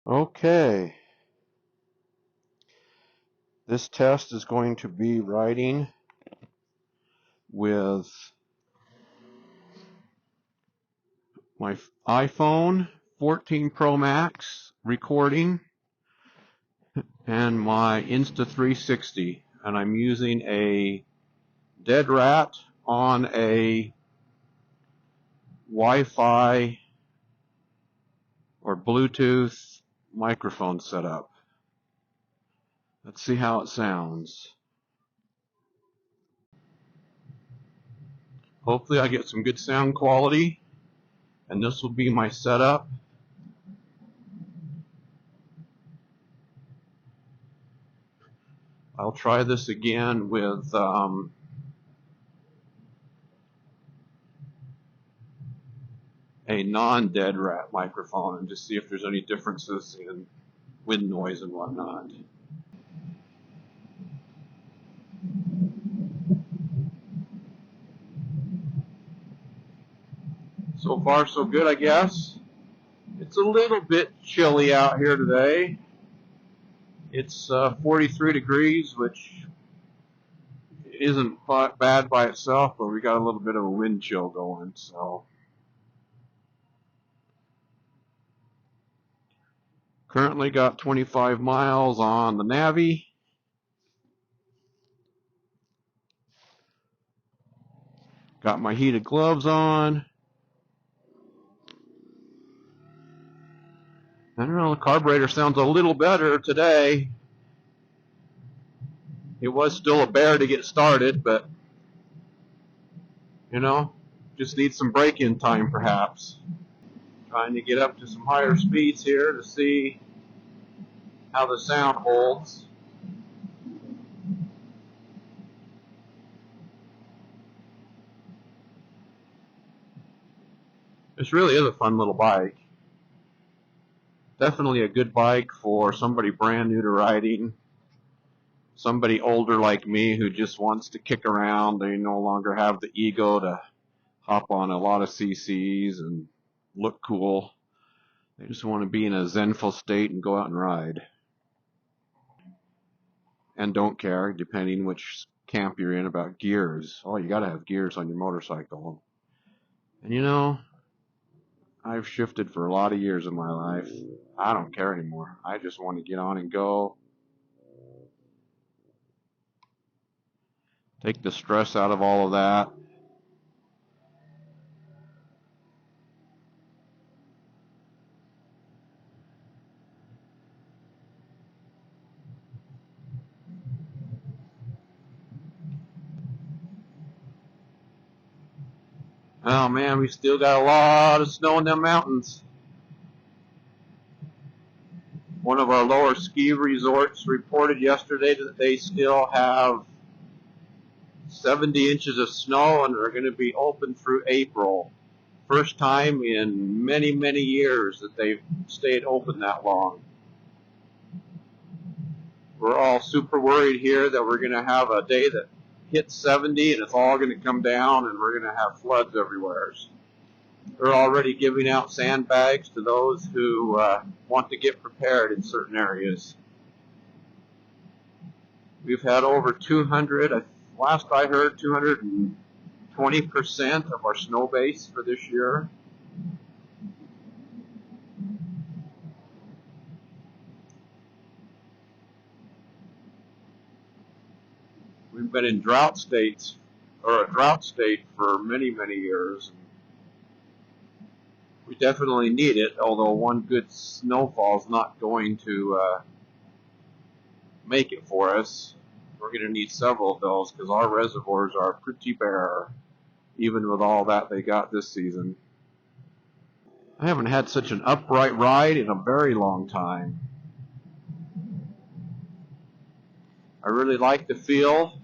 Okay, this test is going to be writing with my iPhone 14 Pro Max recording and my Insta360, and I'm using a dead rat on a Wi-Fi or Bluetooth microphone setup. Let's see how it sounds. Hopefully I get some good sound quality, and this will be my setup. I'll try this again with a non-dead rat microphone and just see if there's any differences in wind noise and whatnot. So far so good, I guess. It's a little bit chilly out here today. It's 43 degrees, which isn't bad by itself, but we got a little bit of a wind chill going, so. Currently got 25 miles on the Navi. Got my heated gloves on. I don't know, the carburetor sounds a little better today. It was still a bear to get started, but, you know, just needs some break-in time perhaps. Trying to get up to some higher speeds here to see how the sound holds. This really is a fun little bike. Definitely a good bike for somebody brand new to riding. Somebody older like me who just wants to kick around. They no longer have the ego to hop on a lot of CCs and look cool. They just want to be in a zenful state and go out and ride. And don't care, depending which camp you're in, about gears. Oh, you gotta have gears on your motorcycle. And you know, I've shifted for a lot of years in my life. I don't care anymore. I just want to get on and go. Take the stress out of all of that. Oh man, we still got a lot of snow in them mountains. One of our lower ski resorts reported yesterday that they still have 70 inches of snow and are going to be open through April. First time in many, many years that they've stayed open that long. We're all super worried here that we're going to have a day that hits 70 and it's all going to come down and we're going to have floods everywhere. They're already giving out sandbags to those who want to get prepared in certain areas. We've had over 200, last I heard, 220% of our snow base for this year. We've been in drought states, or a drought state for many, many years. We definitely need it, although one good snowfall is not going to make it for us. We're going to need several of those because our reservoirs are pretty bare, even with all that they got this season. I haven't had such an upright ride in a very long time. I really like the feel.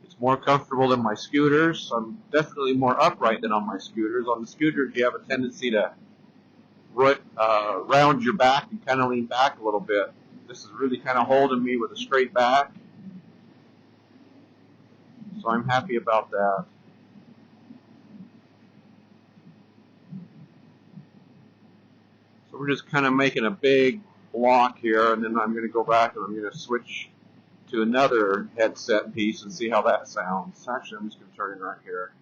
It's more comfortable than my scooters. I'm definitely more upright than on my scooters. On the scooters, you have a tendency to round your back and kind of lean back a little bit. This is really kind of holding me with a straight back. So I'm happy about that. So we're just kind of making a big block here, and then I'm going to go back and I'm going to switch to another headset piece and see how that sounds. Actually, I'm just going to turn it right here.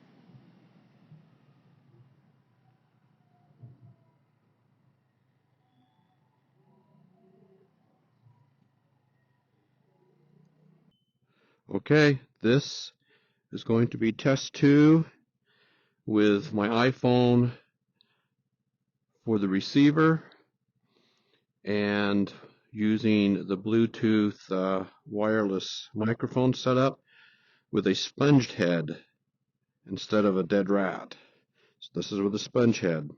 Okay, this is going to be test 2 with my iPhone for the receiver and using the Bluetooth wireless microphone setup with a sponged head instead of a dead rat. So this is with a sponge head.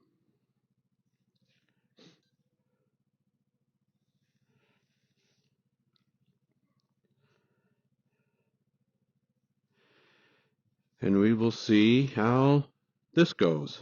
And we will see how this goes.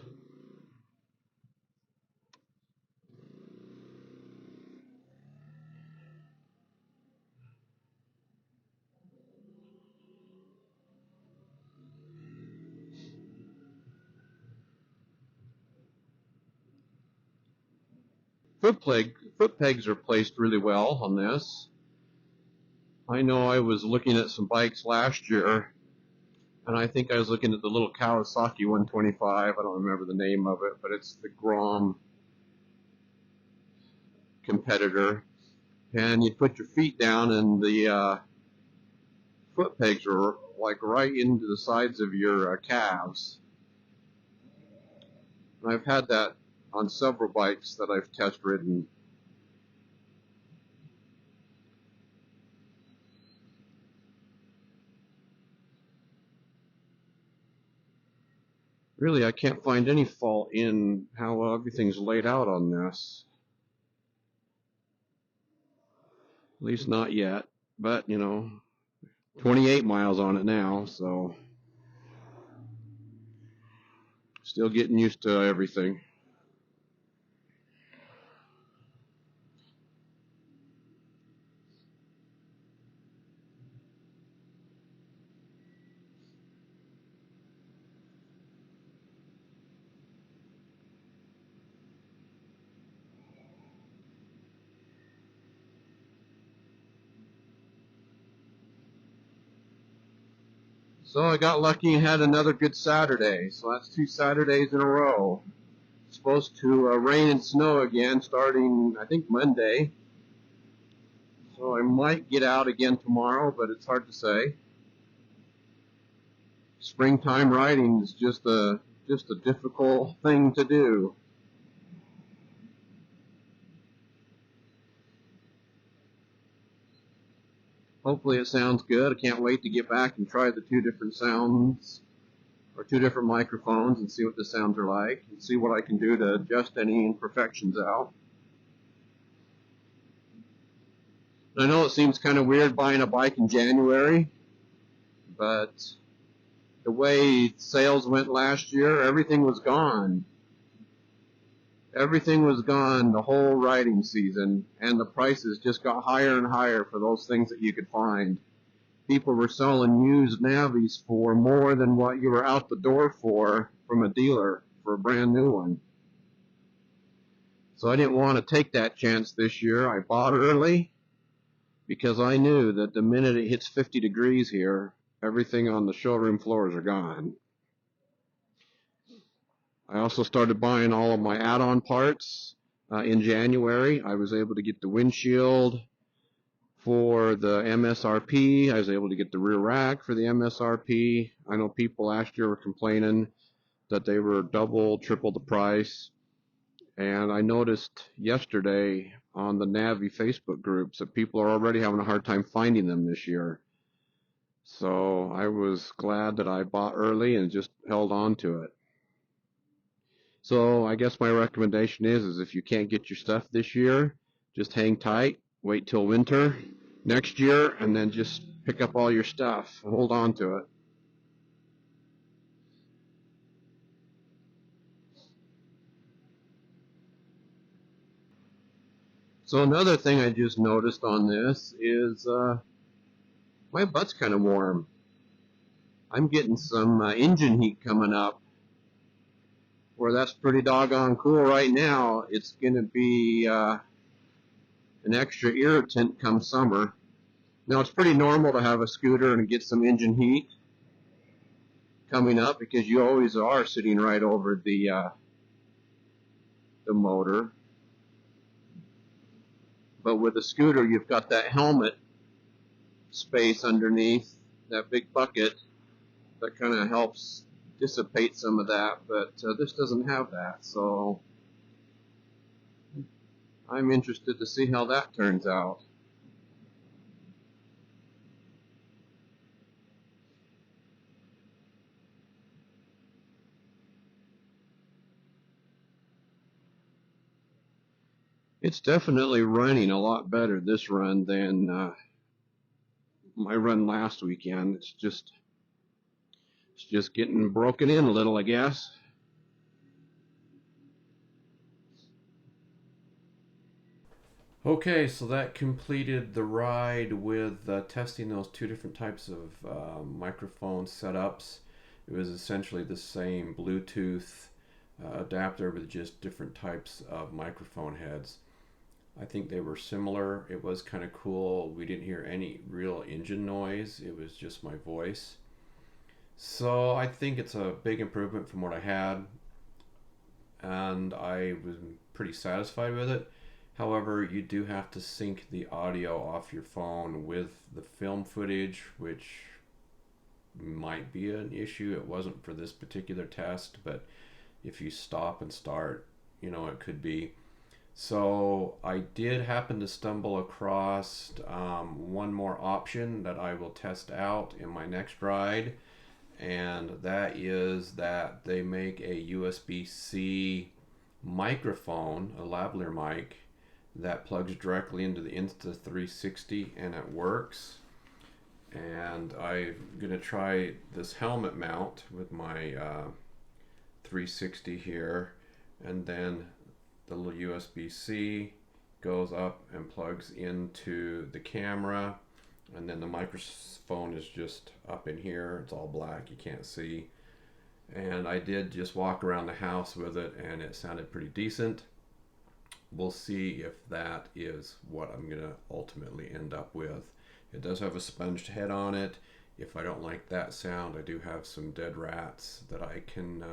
Foot pegs are placed really well on this. I know I was looking at some bikes last year, and I think I was looking at the little Kawasaki 125. I don't remember the name of it, but it's the Grom competitor. And you put your feet down, and the foot pegs are like right into the sides of your calves. And I've had that on several bikes that I've test ridden. Really, I can't find any fault in how everything's laid out on this. At least not yet. But, 28 miles on it now, so still getting used to everything. So I got lucky and had another good Saturday. So that's 2 Saturdays in a row. It's supposed to rain and snow again starting, I think, Monday. So I might get out again tomorrow, but it's hard to say. Springtime riding is just a difficult thing to do. Hopefully it sounds good. I can't wait to get back and try the 2 different sounds or 2 different microphones and see what the sounds are like and see what I can do to adjust any imperfections out. I know it seems kind of weird buying a bike in January, but the way sales went last year, everything was gone. Everything was gone the whole riding season, and the prices just got higher and higher for those things that you could find. People were selling used Navis for more than what you were out the door for from a dealer for a brand new one. So I didn't want to take that chance this year. I bought early because I knew that the minute it hits 50 degrees here, everything on the showroom floors are gone. I also started buying all of my add-on parts in January. I was able to get the windshield for the MSRP. I was able to get the rear rack for the MSRP. I know people last year were complaining that they were double, triple the price. And I noticed yesterday on the Navi Facebook groups that people are already having a hard time finding them this year. So I was glad that I bought early and just held on to it. So I guess my recommendation is if you can't get your stuff this year, just hang tight, wait till winter next year, and then just pick up all your stuff and hold on to it. So another thing I just noticed on this is my butt's kind of warm. I'm getting some engine heat coming up, where that's pretty doggone cool right now. It's going to be an extra irritant come summer. Now it's pretty normal to have a scooter and get some engine heat coming up because you always are sitting right over the motor. But with a scooter, you've got that helmet space underneath that big bucket that kind of helps dissipate some of that, but this doesn't have that, so I'm interested to see how that turns out. It's definitely running a lot better this run than my run last weekend. It's just getting broken in a little, I guess. Okay, so that completed the ride with testing those two different types of microphone setups. It was essentially the same Bluetooth adapter with just different types of microphone heads. I think they were similar. It was kind of cool. We didn't hear any real engine noise, it was just my voice. So I think it's a big improvement from what I had, and I was pretty satisfied with it. However, you do have to sync the audio off your phone with the film footage, which might be an issue. It wasn't for this particular test, but if you stop and start, it could be. So I did happen to stumble across one more option that I will test out in my next ride, and that is that they make a USB-C microphone, a lavalier mic, that plugs directly into the Insta360 and it works. And I'm going to try this helmet mount with my 360 here, and then the little USB-C goes up and plugs into the camera, and then the microphone is just up in here. It's all black, you can't see. And I did just walk around the house with it and it sounded pretty decent. We'll see if that is what I'm going to ultimately end up with. It does have a sponged head on it. If I don't like that sound, I do have some dead rats that I can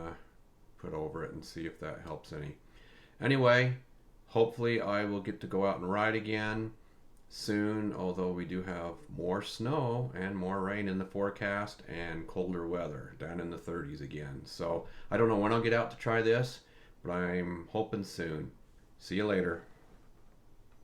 put over it and see if that helps any. Anyway, hopefully I will get to go out and ride again soon, although we do have more snow and more rain in the forecast and colder weather down in the 30s again. So I don't know when I'll get out to try this, but I'm hoping soon. See you later.